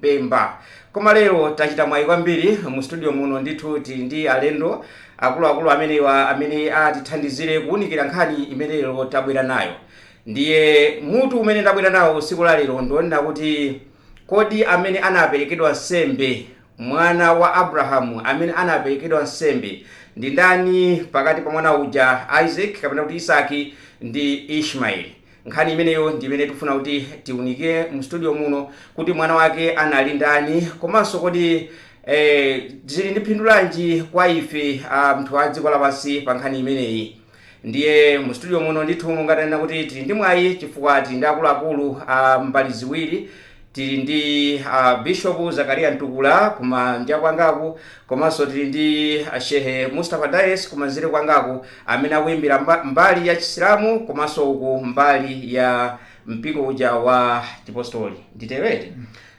Pemba. Koma lero tachita mwayi kwambiri mu studio muno ndithu ndi alendo akuluakulu amene atithandizire kuwunikira nkhani imene lero tabwera nayo. Ndiye mutu umene ndabwera nawo tsiku la lero ndionena kuti kodi amene anaperekedwa nsembe, mwana wa Abrahamu amene anaperekedwa nsembe ndi ndani pakati pa mwana uja Isaac kapena kuti Isaki ndi Ishmaeli. Nkhani imeneyo ndi imene tikufuna kuti tiwunikire mu studio muno kuti mwana wake anali ndani, komanso kodi zili ndi phindu lanji kwa ife anthu a dziko lapansi pa nkhani imeneyi. Ndiye mu studio muno ndithu ngatanena kuti tili ndi mwayi chifukwa tili ndi akuluakulu mbali ziwiri. Tili ndi Bishop Zakaria Ntukula kumanja kwangaku, komanso tili ndi Shehe Mustafa Dayes kumanzere kwangaku amene akuyimbira mbali ya Chisilamu komanso uku mbali ya mpingo uja wa Chipostoli. Nditerete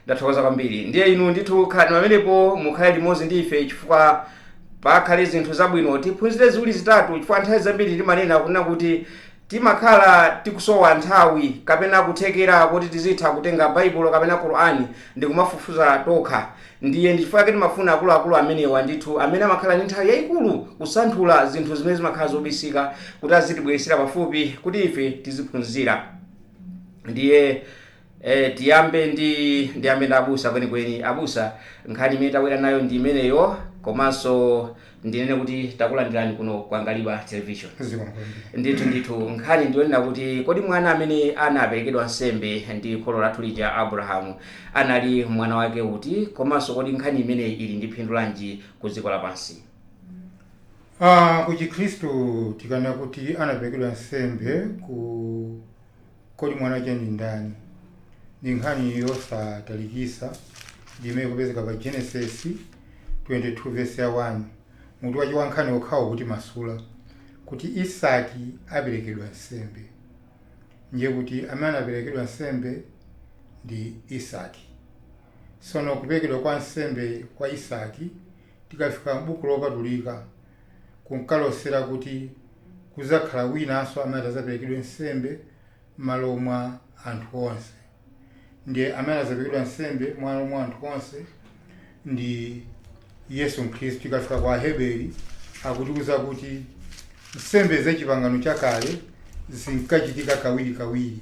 ndathokoza kwambiri. Ndiye inu ndithu khalani pamenepo mukhale limodzi ndi ife chifukwa pakhale zinthu zabwino tiphunzire ziwiri zitatu chifukwa nthawi zambiri timanena kunena kuti timakhala tikusowa nthawi kapena kuthekera kuti tizitha kutenga Baibulo kapena Qur'ani ndi kumafufuza tokha. Ndiye ndichifukwa kuti timafuna akuluakulu amenewa ndithu amene amakhala ndi nthawi yayikulu kusanthula zinthu zimene zimakhala zobisika kuti azitibweresera pafupi kuti ife tiziphunzira. Ndiye tiyambe ndi amene abusa kwenikweni. Abusa, nkhani imene tabwera nayo ndi imeneyo, komanso ndinene kuti takulandirani kuno kwa Ngaliba Television. Ndithu nkhani ndionena kuti kodi mwana amene anaperekedwa nsembe ndi kholo lathu lija Abrahamu anali mwana wake uti, komanso kodi nkhani imene ili ndi phindu lanji ku dziko lapansi. Ku Chikhristu tikana kuti anaperekedwa nsembe kodi mwana wake ndi ndani, ndi nkhani yosatalikisa imene ikupezeka pa Genesis 22 verse 1. Mutu wachi wa nkhani okhawo kuti masula kuti Isaki aperekedwa nsembe, ndiye kuti amene anaperekedwa nsembe ndi Isaki. Sono kuperekedwa kwa nsembe kwa Isaki tikafika m'buku lopatulika kunkalosera kuti kuzakhala winanso amene azaperekedwa nsembe m'malo mwa anthu onse. Ndiye amene azaperekedwa nsembe m'malo mwa anthu onse ndi Yesu Mkhristu. Tikafika kwa Heberi akutiuza kuti nsembe za chipangano chakale zinkachitika kawiri.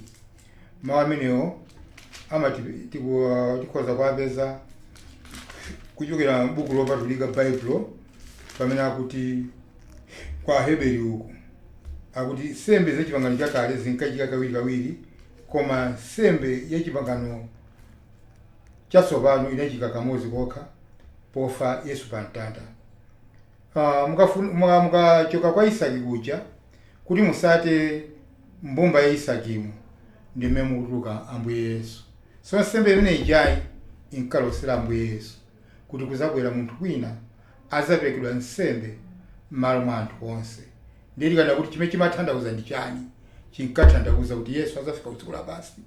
Mawu amenewo tikhoza kuwapeza kuchokera m'buku lopatulika Baibulo pamene akuti kwa Heberi uku akuti nsembe za chipangano chakale zinkachitika kawiri, koma nsembe ya chipangano chatsopano inachitika kamodzi kokha pofa Yesu pa mtanda. Mukachoka kwa Isaki kuja kuti musate mbumba ya Isakimu ndi mmene mukutuluka Ambuye Yesu. So nsembe imene ijayi inkalosera Ambuye Yesu kuti kuzabwera munthu wina azaperekedwa nsembe m'malo mwa anthu onse. Ndiye tikana kuti chimene chimathandauza ndi chani? Chinkathandauza kuti Yesu azafika kudziko lapansi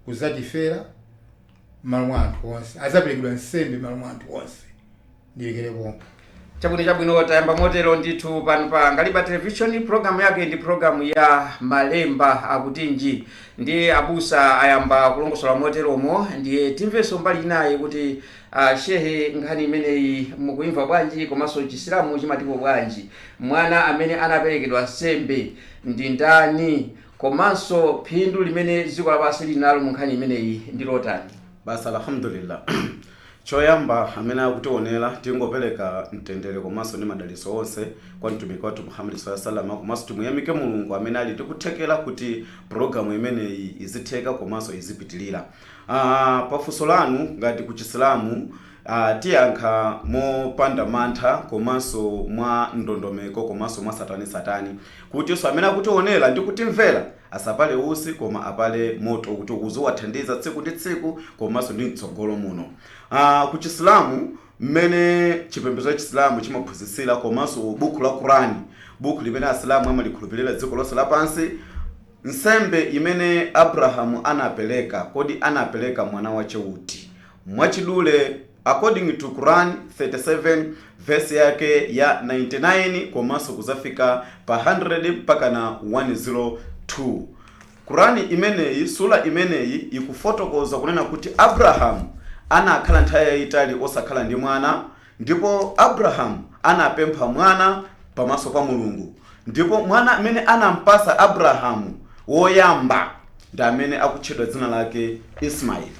kuzatifera m'malo mwa anthu onse, azaperekedwa nsembe m'malo mwa anthu onse. Ndiyekerepo Chabwino tayamba motero ndithu pano pa Ngaliba Television. Programu yake ndi programu ya Malemba akutinji. Ndiye abusa ayamba kulongosola moteromo, ndiye timvenso mbali naye kuti shehe nkhani imeneyi mukuimva bwanji, komanso Chisilamu chimatipo bwanji, mwana amene anaperekedwa nsembe ndi ndani, komanso phindu limene dziko lapansi linalo mu nkhani imeneyi ndi lotani. Basa alhamdulillah. Choyamba amene akutionera tingopereka mtendere komanso ndi madalitso onse kwa mtumiki wathu Muhammad sallallahu alaihi wasallam, komanso timuyamike Mulungu amene ali tikuthekera kuti programu imeneyi izitheka komanso izipitilira. Pafunso lanu ngati ku Chisilamu tiyankha mopanda mantha komanso mwa ndondomeko komanso mwa satani kuti so amene akutionera ndi kutimvera asapale usi koma apale moto kuti uziwathandiza tsiku ndi tsiku komanso ndi mtsogolo muno. Ku Chisilamu mmene chipembedzo cha Chisilamu chimaphunzitsira komanso buku la Qur'ani, buku limene Asilamu amalikhulupirira dziko lonse lapansi, nsembe imene Abrahamu anapereka, kodi anapereka mwana wache uti mwachidule according to Quran 37 verse yake ya 99 komanso kuzafika pa 100 mpaka na 102. Qurani imeneyi, sura imeneyi ikufotokoza kunena kuti Abrahamu anakhala nthawi yayitali osakhala ndi mwana, ndipo Abrahamu anapempha mwana pamaso pa Mulungu, ndipo mwana amene anampasa Abrahamu woyamba ndi amene akutchedwa dzina lake Ismaili.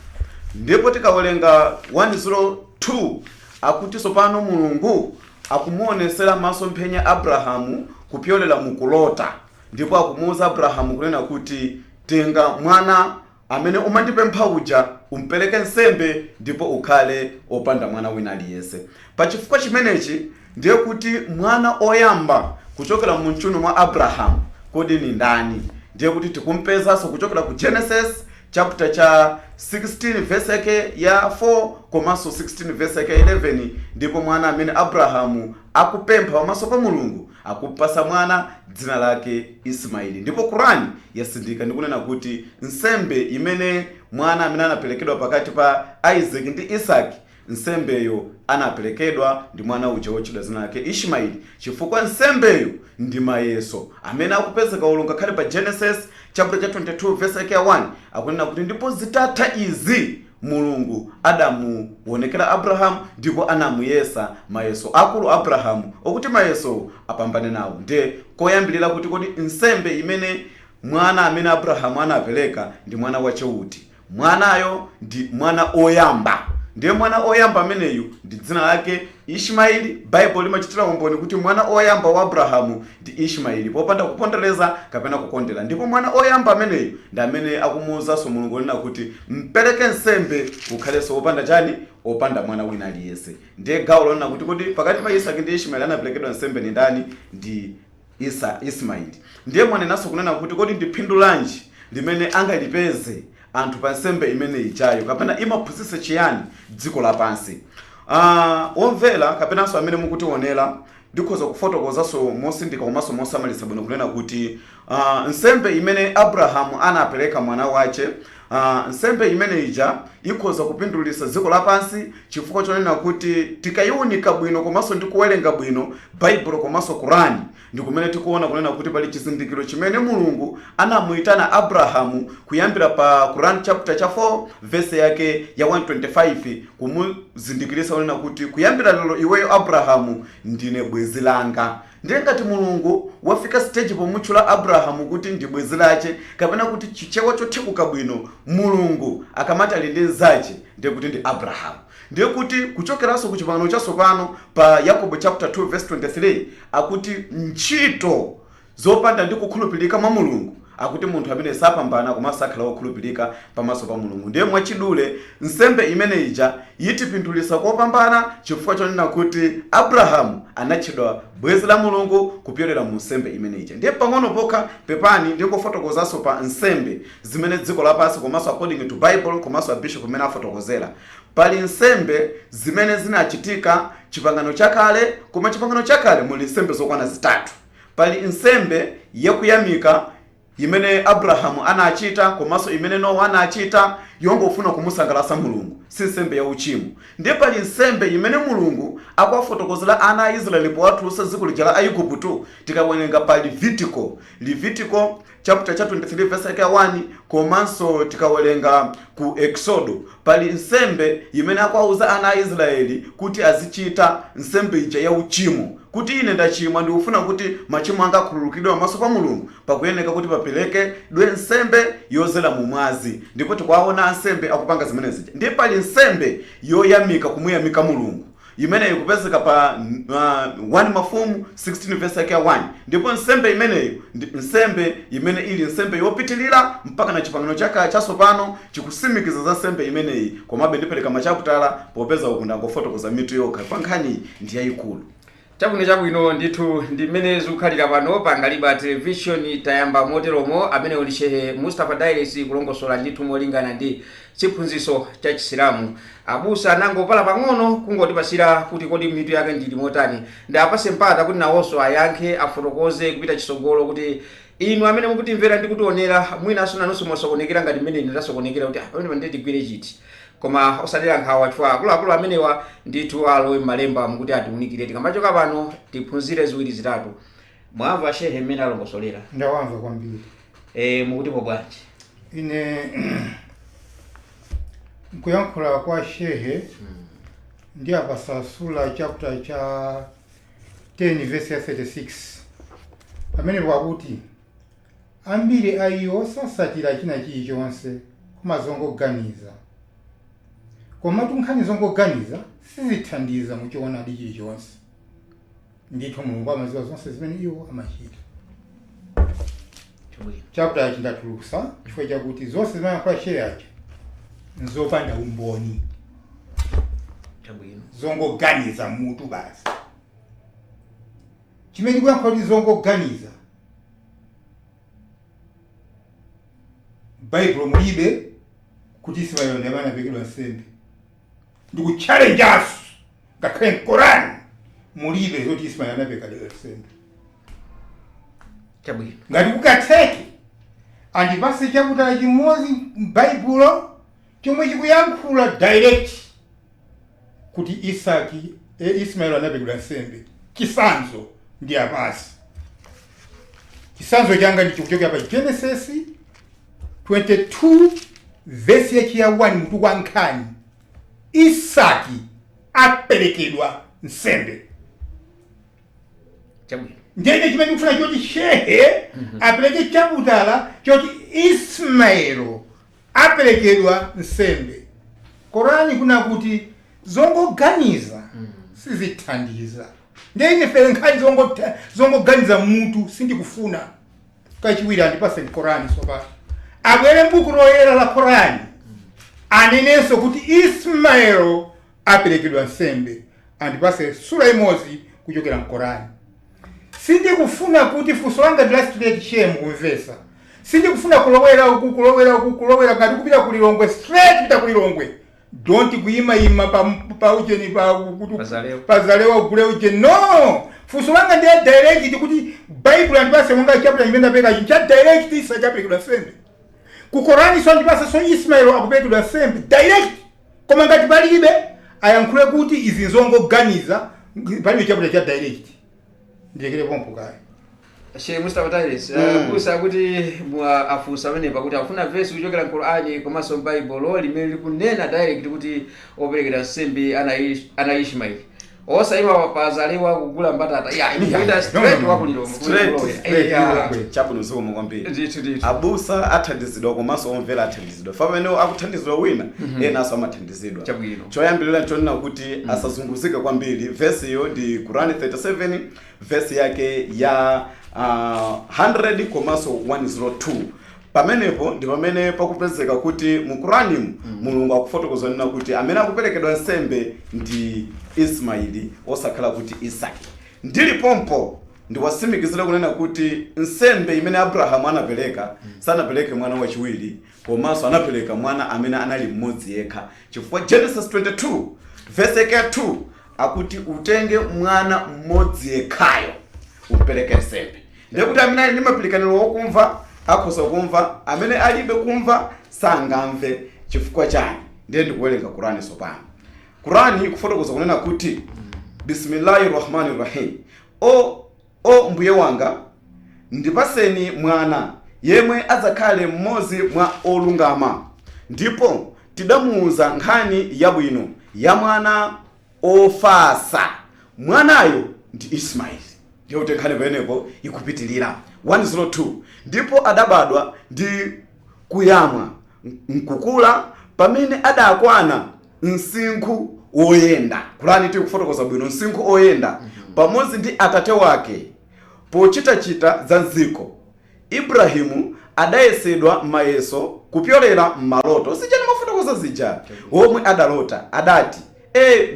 Ndipo tikawerenga 1:02 akuti tsopano Mulungu akumuonesera masomphenya Abrahamu kupyolera mukulota, ndipo akumuwuza Abrahamu kunena kuti tenga mwana amene umandipempha uja umpereke nsembe ndipo ukhale opanda mwana wina aliyense. Pachifukwa chimenechi ndiye kuti mwana oyamba kuchokera mu mchuno mwa Abrahamu kodi ni ndani? Ndiye kuti tikumpezanso kuchokera ku Genesis chapter cha 16 verse yake ya 4 komanso 16 verse yake 11, ndipo mwana amene Abrahamu akupempha pamaso pa Mulungu akupasa mwana dzina lake Ismaili. Ndipo Qur'ani yasindika ndikunena kuti nsembe imene mwana amene anaperekedwa pakati pa Isaac ndi Isaac, nsembeyo anaperekedwa ndi mwana uja wotchedwa dzina lake Ishmaeli, chifukwa nsembeyo ndi mayeso amene akupezeka ulunga khale pa Genesis chapter cha 22 verse yake 1 akunena kuti ndipo zitatha izi Mulungu adamuonekera Abrahamu ndipo anamuyesa mayeso akulu Abrahamu okuti mayeso apambane nawo. Ndiye koyambilira kuti kodi nsembe imene mwana amene Abrahamu anapereka ndi mwana wacheuti? Mwanayo ndi mwana oyamba. Ndiye mwana oyamba ameneyu ndi dzina lake Ishmaeli. Bible limachitira umboni kuti mwana oyamba wa Abrahamu ndi Ishmaeli popanda kupondereza kapena kukondera. Ndipo mwana oyamba ameneyu ndi amene akumuwuzanso Mulungu nena kuti mpereke nsembe ukhalenso opanda chani? Opanda mwana wina aliyense. Ndiye gawo lonena kuti kodi pakati pa Isaac ndi Ishmaeli anaperekedwa nsembe ni ndani? Ndi Ismaili. Ndiye mwanenanso kunena kuti kodi ndi phindu lanji limene angalipeze anthu pa nsembe imene ichayo kapena imaphunzitsa chiyani dziko lapansi? Omvera kapenanso amene mukutionera ndikhoza kufotokozanso mosindika komanso mosamalitsa bwino kunena kuti nsembe imene Abrahamu anapereka mwana wace, nsembe imene ija ikhoza kupindulitsa dziko lapansi, chifukwa chonena kuti tikayiunika bwino komanso ndikuwerenga bwino Bible komanso Qur'ani ndikumene tikuona kunena kuti pali chizindikiro chimene Mulungu anamuyitana Abrahamu kuyambira pa Quran chapter cha 4 verse yake ya 125 kumuzindikirisa kunena kuti kuyambira lero iweyo Abrahamu ndine bwezi langa. Ndiye ngati Mulungu wafika stage pomutchula Abrahamu kuti ndi bwezi lache kapena kuti chichewa chothekuka bwino Mulungu akamati ali ndi zache ndiye kuti ndi Abrahamu. Ndiye kuti kuchokeranso ku chipangano chatsopano pa Yakobo chapter 2 verse 23 akuti ntchito zopanda ndi kukhulupirika mwa Mulungu akuti munthu amene sapambana komanso sakhala wokhulupirika pamaso pa Mulungu. Ndiye mwachidule nsembe imene ija yitipindulitsa kopambana chifukwa chonena kuti Abrahamu anatchedwa bwezi la Mulungu kupyolera mu nsembe imene ija. Ndiye pang'ono pokha pepani ndikofotokozanso pa nsembe zimene dziko lapansi komanso according to Bible komanso a bishop amene afotokozera. Pali nsembe zimene zinachitika chipangano chakale, koma chipangano chakale muli nsembe zokwana zitatu. Pali nsembe yakuyamika imene Abrahamu anachita komanso imene Nowa anachita yongofuna kumusangalatsa Mulungu, si nsembe ya uchimo. Ndiye pali nsembe imene Mulungu akwafotokozera ana a Israeli powatulutsa dziko lija la Igupto. Tikawerenga pa Levitico chapter cha 23 verse yake 1 komanso tikawerenga ku Exodo pali nsembe imene akwauza ana a Israeli kuti azichita nsembe ija ya uchimo, kuti ine ndachimwa ndikufuna kuti machimo anga akhululukidwe pamaso pa Mulungu, pakuyeneka kuti papereke dwe nsembe yozera mu mwazi. Ndipo tikwaona nsembe akupanga zimenezi. Ndiye pali nsembe yoyamika kumuyamika Mulungu imene ikupezeka pa 1 Mafumu 16 verse yake 1. Ndipo nsembe imeneyo ndi nsembe imene ili nsembe yopitilira mpaka na chipangano chaka chatsopano chikusimikiza za nsembe imeneyi, komabe ndipereka machaputala popeza ukunda ngofotokoza mitu yokha pa nkhani ndi yayikulu. Chabwino ndithu ndimene zikukhalira pano pa Ngaliba Television tayamba moteromo amene uli Shehe Mustafa Dairis kulongosola ndithu molingana ndi chiphunzitso cha Chisilamu. Abusa nangopala pang'ono kungotipasira kuti kodi mitu yake ndili motani, ndapase mpata kuti nawonso ayankhe afotokoze kupita chisogolo kuti inu amene mukutimvera ndi kutionera mwinanso nanonso mwasokonekera ngati mmene ine ndasokonekera kuti pamene nditi tigwire chiti. Koma osadera nkhawa chifukwa akuluakulu amenewa ndithu alowe m'malemba mukuti atiunikire. Tikamachoka pano tiphunzire ziwiri zitatu. Mwamva Shehe mmene alongosolera? Ndawamva kwambiri. Mukutipo bwanji? Ine Nkuyankhula kwa shehe ndi apasasula chapter cha 10 verse ya 36 pamene pakuti ambiri ayiwo sasatira china chilichonse koma zongoganiza, koma nkhani zongoganiza sizithandiza muchoonadi chilichonse. Ndithu Mulungu amaziwa zonse zimene iwo amachita. Chapter yachi ndatulusa chifukwa chakuti zonse zimene ayankhula shehe aja nzopanda umboni, zongoganiza mutu basi. Chimene kuyankhula kuti zongoganiza Bible mulibe kuti Ismaeli ndi amene anapekedwa nsembe. Ndikuchallenge asu ngakhale Quran mulibe zoti Ismaeli anapekedwa nsembe. Ngati kukatheke andipase chaputala chimodzi m'Bible chomwe chikuyankhula direct kuti Ismaeli anapekedwa nsembe. Chisanzo ndi apasi. Chisanzo changa ndi chikuchokera pa Genesis 22 verse ya 1 mutu wa nkhani. Isaki aperekedwa nsembe. Ndene chimene ndikufuna choti shehe apereke chaputala choti Ismaeli aperekedwa nsembe. Korani kuna kuti zongoganiza sizithandiza. Ndine fere nkhani zongoganiza mutu sindikufuna. Kachiwiri andipase Korani sopano. Abwere m'buku loyera la Korani anenenso kuti Ismaeli aperekedwa nsembe. Andipase sura imodzi kuchokera m'Korani. Sindikufuna kuti funso langa ndi straight shame kumvesa. Sindikufuna kulowera ngati kupita kulilongwe straight pita kulilongwe. Don't kuima pa ujeni pazalewa ugule ujeni. No! Funso langa ndi direct kuti Bible andipase monga chapter chimene apeka cha direct isachapekedwa nsembe. Ku Korani so andipase so Ismaeli akupekedwa nsembe direct. Koma ngati palibe ayankhule kuti izi zongoganiza palibe chapter cha direct. Ndiyekere pompo kaya. Sheikh Mustafa Tairis, kusa kuti afusa amene pakuti afuna verse kuchokera Qur'ani komanso Bible limene likunena direct kuti operekera nsembe ana Ishmaeli. Osayima pazalewa kugula mbatata. Ikuita straight wakulilongo. Chabuno ziko mukwambiri. Abusa athandizidwa komanso omvera athandizidwa. Pamene akuthandizidwa wina ena aso amathandizidwa. Choyambirira nchonena kuti asazunguzike kwambiri. Verse yo ndi Quran 37 verse yake ya 100 komanso 102. Pamenepo ndi pamene pakupezeka kuti mu Qur'ani Mulungu akufotokoza nena kuti amene akuperekedwa nsembe ndi Ismaeli osakhala kuti Isaki. Ndili pompo ndi wasimikizira kunena kuti nsembe imene Abrahamu anapereka sanapereke mwana wachiwiri komanso anapereka mwana amene anali mmodzi yekha. Chifukwa Genesis 22 verse 2 akuti utenge mwana mmodzi yekhayo upereke nsembe. Ndiye kuti amene ali ndi mapilikaniro okumva akhoza kumva, amene alibe kumva sangamve. Chifukwa chani? Ndiye ndikuwerenga Qur'ani sopano. Qur'ani kufotokoza kunena kuti Bismillahirrahmanirrahim. O mbuye wanga, ndipaseni mwana yemwe adzakhale mmodzi mwa olungama. Ndipo tidamuuza nkhani yabwino ya mwana ofasa. Mwanayo ndi Ismaeli. Ndiye kuti nkhani pamenepo ikupitilira 102. Ndipo adabadwa ndi kuyamwa nkukula pamene adakwana msinkhu oyenda. Qur'ani tikufotokoza bwino msinkhu oyenda pamodzi ndi atate wake pochitachita za nziko. Ibrahimu adayesedwa mayeso kupyolera mmaloto. Sijani mafotokoza zija omwe adalota adati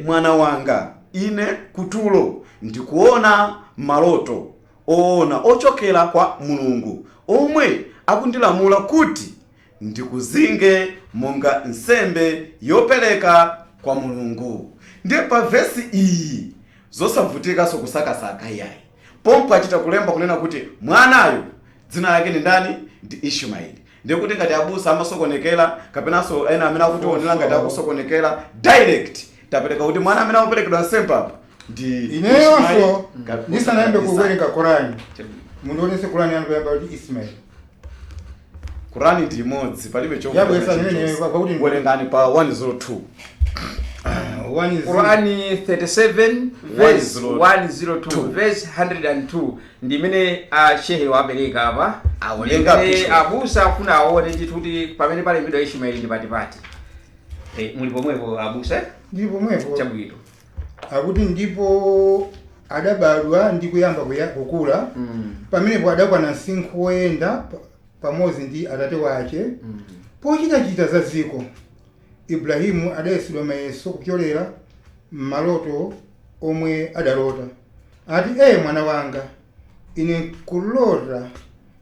mwana wanga ine kutulo ndikuona maloto ona ochokera kwa Mulungu omwe akundilamula kuti ndikuzinge monga nsembe yopereka kwa Mulungu. Ndiye pa verse iyi zosavutika so kusakasaka yayi. Pompo achita kulemba kunena kuti mwanayo dzina lake ndi ndani? Ndi Ishmaeli. Ndiye kuti ngati abusa amasokonekera kapenanso ena amene akutionera ngati akusokonekera direct tapereka kuti mwana amene akuperekedwa nsembe apa ndi Ineyo ndisanaembe kuwerenga Qur'ani. Mundu onese Qur'ani anayamba kuti Ismaeli. Qur'ani ndi imodzi palibe Yabwesa nene kwakuti ngolengani pa 102. Qur'ani 37 verse 102 verse 102 ndi imene shehe wabereka apa Aolenga abusa afuna aone kuti pamene pali mbidwa Ishmaeli ndi patipati. Muli pomwepo abusa? Ndipo pomwepo. Chabwino. Akuti ndipo adabadwa ndi kuyamba kukula pamenepo adakwana msinkhu woyenda pamodzi ndi atate wake pochita za ziko. Ibrahimu adayesedwa mayeso kupyolera maloto omwe adalota. Ati mwana wanga, ine kulota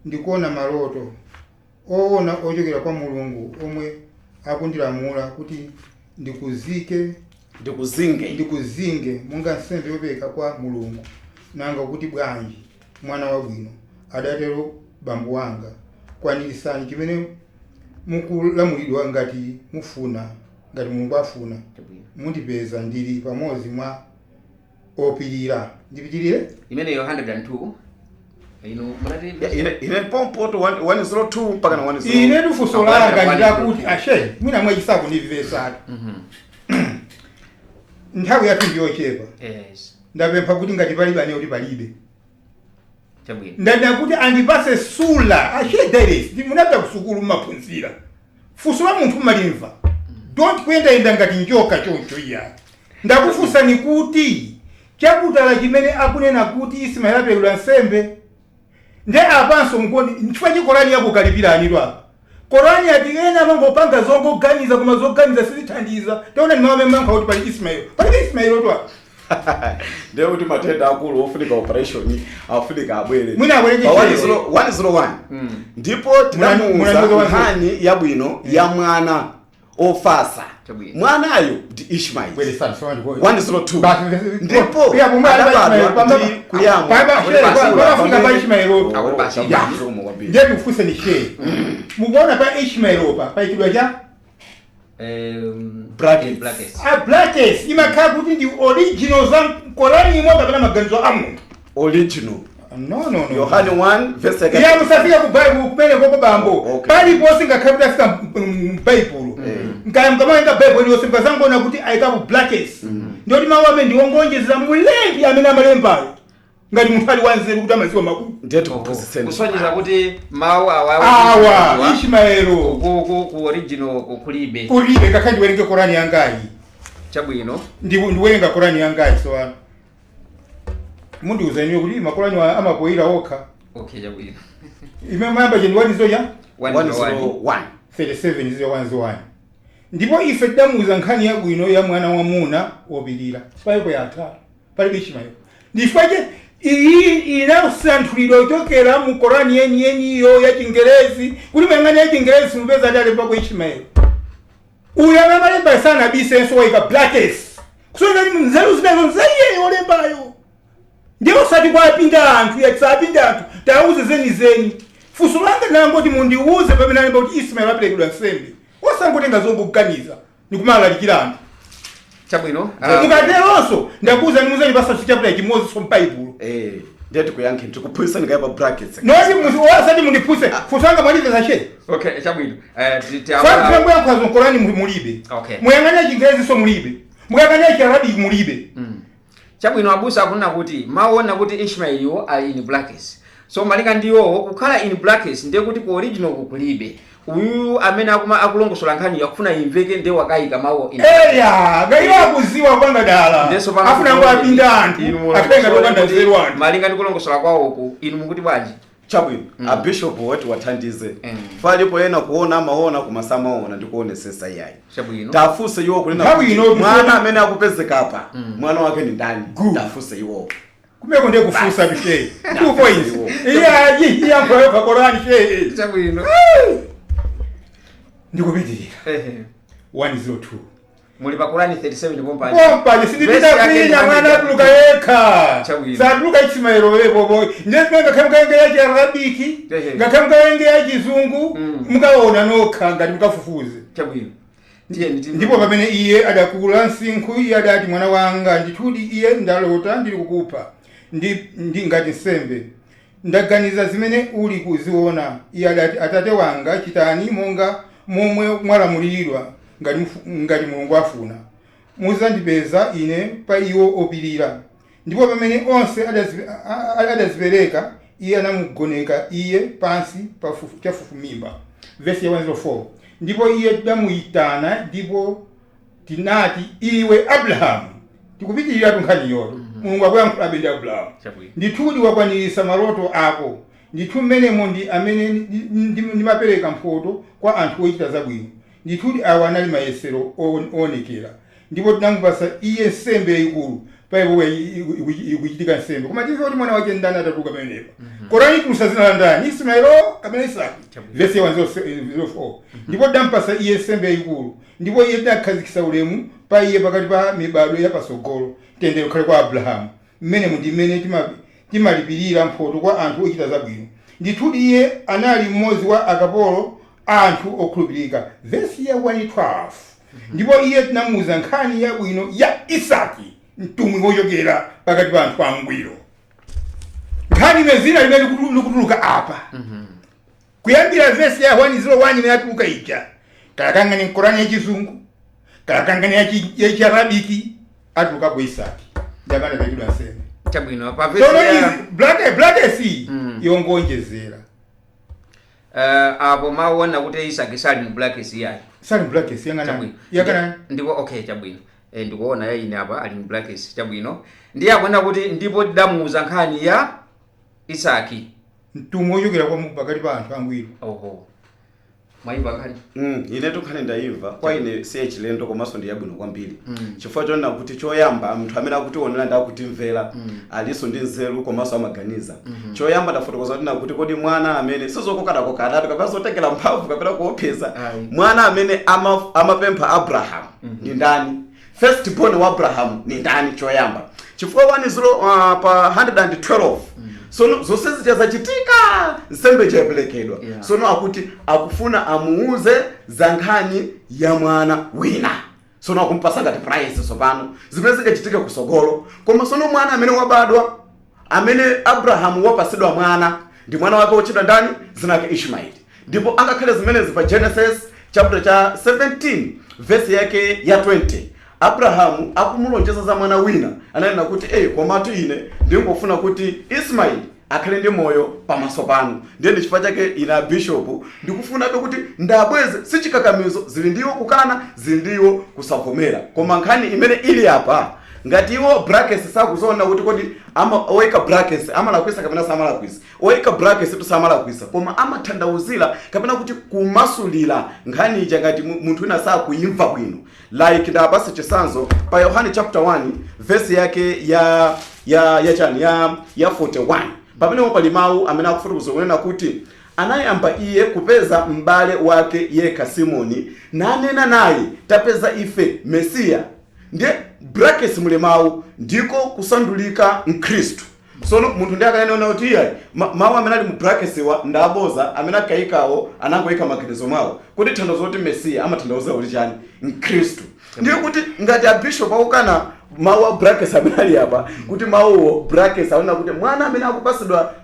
ndikuona maloto oona ochokera kwa Mulungu omwe akundilamula kuti ndikuzinge monga nsembe yopeka kwa Mulungu. Nanga kuti bwanji mwana wabwino, adatero bambo wanga, kwanirisani chimene mukulamulidwa ngati Mulungu afuna. Mundipeza ndili pamodzi mwa opirira. Ndipitirire? Imene 102 ine pompoto 102 mpaka na 102. Ine tufuso langa ndakuti ashe mwina mwachisako ndivesatu. Nthawi yathu ndiyochepa. Yes. Ndapempha kuti ngati palibe ane kuti palibe. Chabwino. Ndadda kuti andipase sula ashe days munapita kusukulu maphunzira. Fuso la munthu malimva. Don't kuyenda ngati njoka choncho iya. Ndakufusa ni kuti chakutala chimene akunena kuti Ismaili apelula nsembe nde apanso mkondi nchifukwa Qur'ani yako kalipirani lwa. Qur'ani ati ena mangopanga zongoganiza koma zoganiza sizithandiza. Taona ni mawe manka kuti pali Ismaili. Pali Ismaili lwa. Ndio kuti matenda akulu ofunika operation afunika abwere. Mwina abwere 101. Ndipo tinamuuza nkhani yabwino ya mwana ofasa. Mwanayo ndi Ishmaeli. 102. Ndipo adabadwa ndi kuyamba. Ndiye tufuse ni shehe. Mukuona pa Ishmaeli pa ikidwa cha brackets. Brackets imakhala kuti ndi original za Qur'ani imwe kapena maganizo amuntu. Original. No. Yohane 1 verse 1. Ya musafika ku Bible kumene koko bambo. Pali posi ngakhabita sika Bible. Nkamanga Bible ndiyo simba zangu na kuti ayikapo brackets. Ndio ti mawu amene ndiwongonjeza mulengi amene amalembayo. Ngati munthu ali wanzeru kuti amaziwa makulu. Ndiye tukuphunzitseni. Kusonyeza kuti mawu awa Ishmaeli ku original kulibe. Kulibe kakandi werenge Qur'ani yangayi. Chabwino. Ndiwerenga Qur'ani yangayi so mundi uzaniwe kuti makulani wa amapoira okha. Okay, chabwino. Imemamba je ndiwani zoya 101 37 ziyo 101. Ndipo ife damuza nkhani yabwino ya mwana wa muna wopirira. Palipo yatha. Palibe Ishmaeli. Ndifwaje iyi inasanthuliro chokera mu Qur'ani yeni yo ya Chingerezi. Kuli mangani ya Chingerezi mupeza dale pa kwa Ishmaeli. Uyu amalemba sana bisenso waika brackets. Kusona ni mzeru zinazo nzaiye yolembayo. Ndiyo sati kwa apinda antu ya kisapinda antu tauze zeni fuso langa nangoti mundiuze pamene alemba kuti Ismaili apelekidwa nsembe osangoti ngazongo kuganiza nikumala likira antu. Chabwino. Mukateronso ndakuza nimuzani basa chapter chimozi so Bible. Ndiye tikuyankhe tikuphunzitsa ngayapa brackets. Noti munthu wasati mundiphunze fusanga mwalize zashe. Okay, chabwino. Fa kwa kwazo Qur'ani mulibe. Okay. Muyanganya Chingerezi so mulibe. Muyanganya Kiarabi mulibe. Chabwino abusa akunena kuti maona kuti Ishmaeli yo ali in brackets. So malika ndiyo kukhala in brackets ndiye kuti ku original kulibe. Uyu amene akulongosola nkhani yakufuna imveke ndiye wakayika mawu in. Gaiwa kuziwa kwanga dala. Afuna ngo apinda antu. Atenga tokanda zero antu. Malika ndikulongosola kwawo ku inu mukuti bwanji. Chabwino a bishop wetu wathandize. Falipo yena kuona maona kumasama ona ndikuonesesa yayi. Chabwino. Tafuse iwo kunena mwana amene akupezeka apa. Mwana wake ni ndani. Tafuse iwo. Kumeko ndiye kufusa bishe. 2 points. Iya mkoyo kwa Qur'ani she. Chabwino. Ndikupitirira. 102. Muli pa Qur'ani 37 pompani. Pompani sidipita kwinya mwana tuluka yekha. Chabwino. Satuluka Ishmaeli bobo. Ndesenga kamkenge ya Arabiki. Ngakamkenge ya Kizungu. Mukaona nokha ngati mukafufuze. Chabwino. Ndipo pamene iye adakula nsinkhu iye adati mwana wanga ndithudi iye ndalota ndili kukupa ndi ngati nsembe ndaganiza zimene uli kuziona. Iye adati atate wanga chitani monga momwe mwalamuliridwa ngati Mulungu afuna. Muzandipeza ine pa iwo opirira. Ndipo pamene onse adazipereka iye anamugoneka iye pansi chafufumimba. Verse 104. Ndipo iye tidamuyitana ndipo tinati iwe Abrahamu. Tikupitirira tunkhani yoto. Mulungu akuyankhula ndi Abrahamu. Ndithudi wakwanirisa maloto ako. Ndithu mmenemo ndi amene ndimapereka mphoto kwa anthu ochita zabwino. Ndithudi awa anali mayesero oonekera. Ndipo tinamupasa iye nsembe yayikulu paipo ikuchitika nsembe. Koma tife kuti mwana wake ndani atatuka pamenepa. Korani tulusa zina la ndani Ismailo kapena Isaki. Verse 104. Ndipo tidampasa iye nsembe yayikulu. Ndipo iye tidakhazikitsa ulemu pa iye pakati pa mibado ya pasogolo. Tendero khale kwa Abrahamu. Mmenemu ndi mmene timalipirira mphoto kwa anthu ochita zabwino. Ndithudi iye anali mmodzi wa akapolo anthu okhulupirika. Verse 112. Ndipo iye tinamuuza nkhani yabwino ya Isaki, mtumwi wochokera pakati pa anthu angwiro. Nkhani imezina limene likutuluka apa. Kuyambira verse ya 101 imene yatuluka ija. Kalakangani Mkorani ya Chizungu, kalakangani ya Chiarabiki, atuluka kwa Isaki. Ndamana pekidwa nsembe. Chabwino pa verse ya Blade yongonjezera. Apo maona kuti Isaki sali mu blackesi yayi. Sali mu blackesi yangana. Ndiko okay chabwino. Ndikuona yayi apa ali mu blackesi chabwino. Ndiye akona kuti ndipo tidamuuza nkhani ya Isaki. Mtumwi wochokera kwa pakati pa anthu angwiro. Oho. Mwaimba nkhani? Ine tukhani ndaimva kwa ine siye chilendo komanso ndi yabwino kwambiri. Chifukwa chonena kuti choyamba munthu amene akutionera ndi akutimvera aliso ndi nzeru komanso amaganiza. Choyamba ndafotokoza kuti kodi mwana amene sizokokana kapena zotekera mphamvu kapena kuopseza. Mwana amene amapempha Abraham ndi ndani? First born wa Abraham ni ndani choyamba? Chifukwa 1 pa 112 sono zonse zichazachitika nsembe chayapelekedwa. Sono akuti akufuna amuuze za nkhani ya mwana wina. Sono akumpasa ngati prize sopano zimene zingachitika kusogolo. Koma sono mwana amene wabadwa amene Abraham wapasidwa mwana ndi mwana wake wochedwa ndani zina lake Ishmaeli. Ndipo angakhale zimenezi pa Genesis chapter cha 17 verse yake ya 20. Abrahamu akumulonjeza za mwana wina ananena kuti komatu ine ndingofuna kuti Ismaili akhale ndi moyo pamaso panu. Ndiye ndi chifukwa chake ina bishop ndikufuna kuti ndabweze sichikakamizo zili ndiwo kukana zili ndiwo kusavomera. Koma nkhani imene ili apa ngati iwo brackets sakuzona kuti kodi oika brackets amalakwisa kapena samalakwisa. Oika brackets tusamalakwisa koma amathandauzira kapena kuti kumasulira nkhani ija ngati munthu wina sakuyimva bwino. Like ndabasa chisanzo pa Yohane chapter 1 verse yake ya 41. Pamene pali mawu amene akufotokoza kunena kuti anayamba iye kupeza m'bale wake yekha Simoni nanena naye tapeza ife Mesiya. Ndiye brackets muli mawu ndiko kusandulika mKristu. Sono munthu ndiye akanena kuti iye mawu amene ali mu brackets wa ndaboza amene akaikawo anangoika maganizo mawo kuti thandizo kuti Mesiya amathandauza kuti chani mKristu. Ndiye kuti ngati abishop akukana mawu brackets amene ali apa kuti mawu brackets aona kuti mwana amene akupasidwa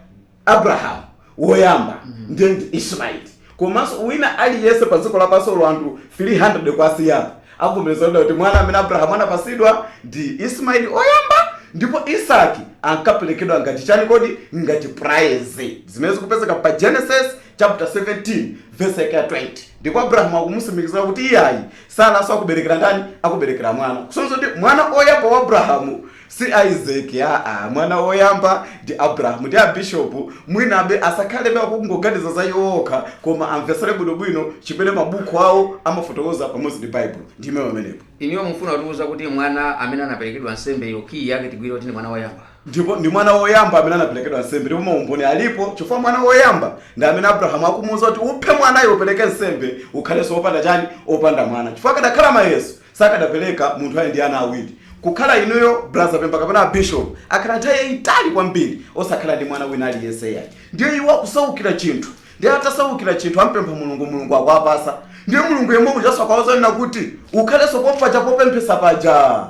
Abraham woyamba ndiye Ismaili. Komanso wina aliyese pa dziko lapansi anthu 300 kwasiyana akuvomereza kuti mwana amene Abraham anapasidwa ndi Ismaili oyamba. Ndipo Isaki ankapelekedwa ngati chani kodi ngati prize zimene zikupezeka pa Genesis chapter 17 verse 20. Ndipo Abraham akumusimikizira kuti iyayi Sara akuberekera ndani akuberekera mwana. Kusonzo kuti mwana oyamba wa Abrahamu si Isaac mwana oyamba ndi Abraham. Ndi bishop mwinabe asakhalebe akungoganiza za yoka koma amvesere bwino chipene mabuku awo amafotokoza pamodzi ndi Bible. Ndime pamenepo iniyo mufuna kutiuza kuti mwana amene anaperekedwa nsembe yoki yake tigwire kuti ndi mwana woyamba. Ndipo ndi mwana woyamba amene anaperekedwa nsembe. Ndipo maumboni alipo chifukwa mwana woyamba ndi amene Abraham akumuwuza kuti uphe mwanayo upereke nsembe ukhalenso opanda chani opanda mwana. Chifukwa kadakhala mayeso sakadapereka munthu ali ndi ana awiri. Kukhala inuyo brother pemba kapena bishop akhala nthawi itali kwambiri osakhala ndi mwana wina aliyense yake. Ndiye iwo akusaukira chinthu. Ndiye atasaukira chinthu ampempha Mulungu akwapasa. Ndiye Mulungu yemwe ujaso akawazana kuti ukhalenso popaja popemphesa paja.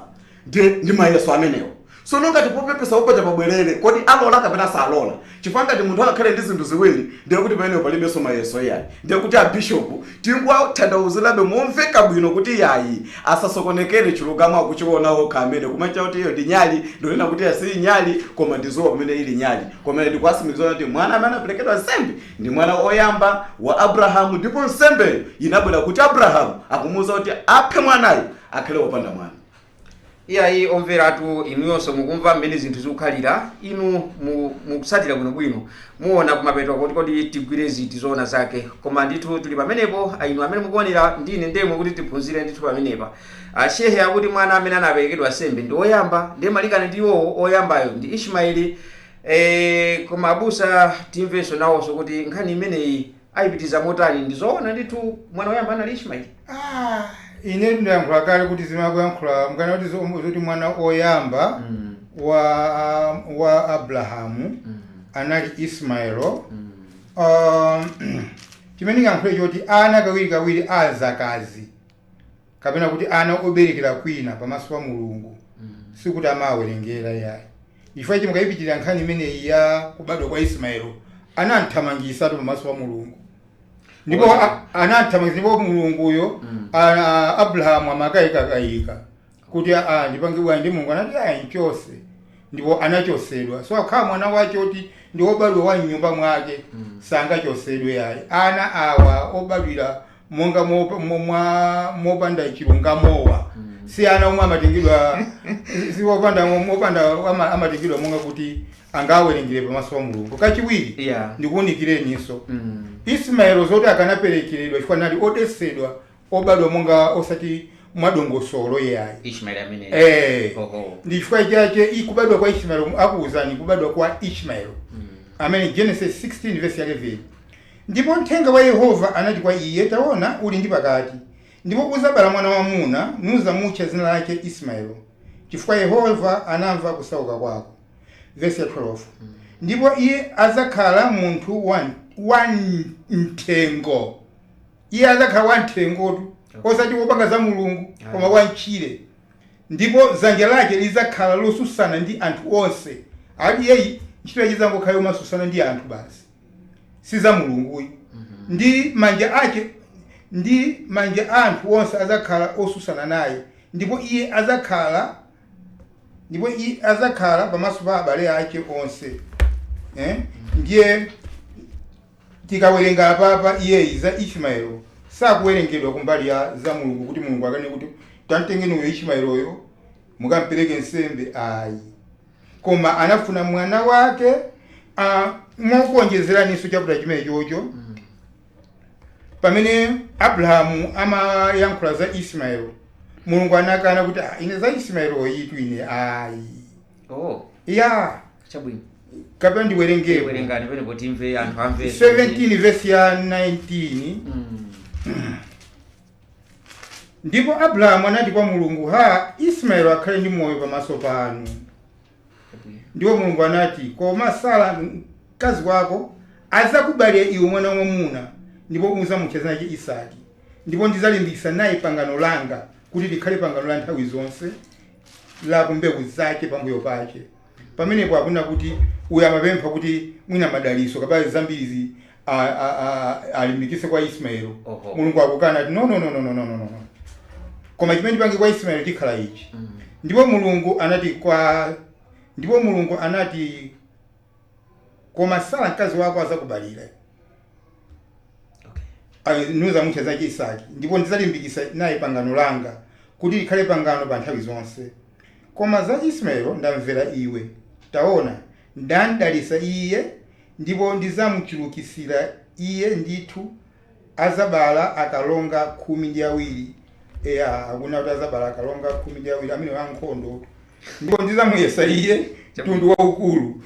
Ndiye ndi mayeso amenewo. sono ngati popepesa upacha pabwerere kodi alola kapena salola chifukwa ngati munthu akakhale ndi zinthu ziwiri ndiye kuti pamene palibenso mayeso yayi ndiye kuti abishopu tingwatanthauzirabe momveka bwino kuti yayi asasokonekere chilungamo akuchiona okha amene kumacha kuti iyo ndi nyali ndonena kuti asi nyali koma ndizowa pamene ili nyali komene ndikuwasimikizana kuti mwana amene anaperekedwa nsembe ndi mwana oyamba wa Abrahamu ndipo nsembeyo inabwera kuti Abrahamu akumuwuza kuti aphe mwanayo akhale wopanda mwana. Iyayi omveratu inuyonso mukumva mmene zinthu zikukhalira inu mukusatira bwinobwino muona kumapeto kuti kodi tigwire ziti zoona zake koma ndithu tuli pamenepo inu amene mukuonera ndine ndemwe kuti tiphunzire ndithu pamenepa. Shehe akuti mwana amene anaperekedwa nsembe ndi oyamba ndiye malikana ndiwo oyambayo ndi Ishmaeli. Koma abusa timvenso nawonso kuti nkhani imeneyi ayipitiza motani ndizoona ndithu mwana oyamba anali Ishmaeli. Ine ndayankhula kale kuti zimakuyankhula mukana kuti zoti mwana oyamba wa Abrahamu anali Ismaelo. Chimene ngayankhule choti ana kawiri azakazi kapena kuti ana oberekera kwina pamaso pa Mulungu sikuti amawerengera yayi. Chifukwa chimwe kayipitirira nkhani imeneyi ya kubadwa kwa Ismaelo anamthamangisa pamaso pa Mulungu. Ndipo anathamangisa ndipo Mulunguyo Abrahamu amakayika kuti ndipangibwa ndi Mulungu anati nchose ndipo anachosedwa. So akhala mwana wache kuti ndi obadwa wa nyumba mwake sangachosedwe yayi. Ana awa obadwira monga mopanda chilungamowa si ana omwe amatengedwa si opanda amatengedwa monga kuti angawerengere pamaso pa Mulungu. Kachiwiri ndikuwunikireninso Ismaelo zoti akanaperekeredwa chifukwa nali odesedwa obadwa monga osati mwadongosolo yayi. Ishmaeli amene ndi chifukwa chache ikubadwa kwa Ismaelo akuwuzani kubadwa kwa Ishmaelo amene Genesis 16 verse 11. Ndipo mthenga wa Yehova anati kwa iye taona uli ndi pakati ndipo uzabala mwana wamuna nuzamutcha dzina lake Ismaelo chifukwa Yehova anamva kusauka kwako. Verse 12. Ndipo iye azakhala munthu wa mtengo. Iye azakhala wa mtengotu osati wopanga za Mulungu koma wa mchire. Ndipo dzanja lake lizakhala losusana ndi anthu onse. Ali yeyi ntchito yake izangokhala yomasusana ndi anthu basi si za Mulunguyi. Ndi manja anthu onse azakhala osusana naye ndipo iye azakhala pamaso pa abale ake onse. Ndiye tikawerenga apapa iyeyi za Ishmaelo sakuwerengedwa kumbali ya za Mulungu kuti Mulungu akane kuti tamtengeni uyo Ishmaeloyo mukampereke nsembe ayi. Koma anafuna mwana wake mokuonjezeraniso chakuta chimene chocho pamene Abrahamu amayankhula za Ismaelo Mulungu anakana kuti ine za Ismaelo yitu ine ayi. Chabwino. Kapena ndiwerengere. Werengani pene kuti imve anthu amve. 17 verse ya 19. Ndipo Abrahamu anati kwa Mulungu Ismaelo akhale ndi moyo pamaso panu. Ndipo Mulungu anati koma Sara mkazi wako azakubalira iwe mwana wamuna ndipo uzamutcha dzina lake Isaki. Ndipo ndizalimbikitsa naye pangano langa kuti likhale pangano la nthawi zonse la kumbewu zake pambuyo pake. Pamenepo akuna kuti uyo amapempha kuti mwina madaliso kapale zambiri alimbikitse kwa Ismaelo. Mulungu akukana ati no. Koma chimene pange kwa Ismaelo chikhala ichi. Ndipo Mulungu anati koma Sara mkazi wako azakubalira. Nuzamutcha zake Isaki. Ndipo ndizalimbikitsa naye pangano langa kuti likhale pangano pa nthawi zonse. Koma za Ismaelo ndamvera iwe. Taona ndandalisa iye ndipo ndizamuchulukisira iye ndithu azabala akalonga 12. Akuna kuti azabala akalonga 12 amene wankhondo. Ndipo ndizamuyesa iye tundu waukulu.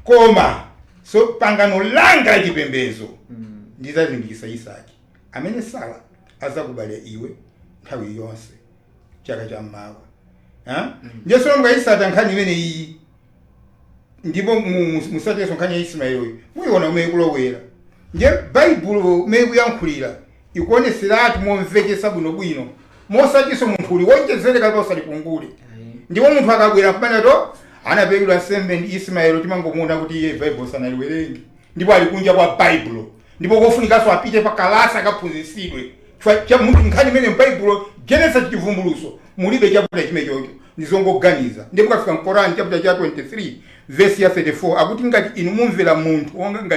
Koma so pangano langa la chipembedzo ndizalimbikitsa Isaki amene Sara azakubalira iwe nthawi yonse chaka cha mmawa. Ndiye songa isata nkhani imene iyi ndipo musateso nkhani ya Ismaelo muyiona umene kulowera. Ndiye Baibulo umene kuyankhulira ikuonesera ati momvekesa bwinobwino mosatiso munthu uli wonjezereka pa usali kungule. ndipo munthu akabwera kumaneto anapekedwa nsembe ndi Ismaelo timangomuona kuti iye Bible sanaliwerenge ndipo ali kunja kwa Bible ndipo kofunikanso apite pa kalasi akaphunzitsidwe cha munthu nkhani imene m'Bible Genesis chivumbuluso mulibe chaputala chimechocho ndizongoganiza ndipo kafika m'Quran chapter cha 23 verse ya 34 akuti ngati inu mumvera munthu wonga ngati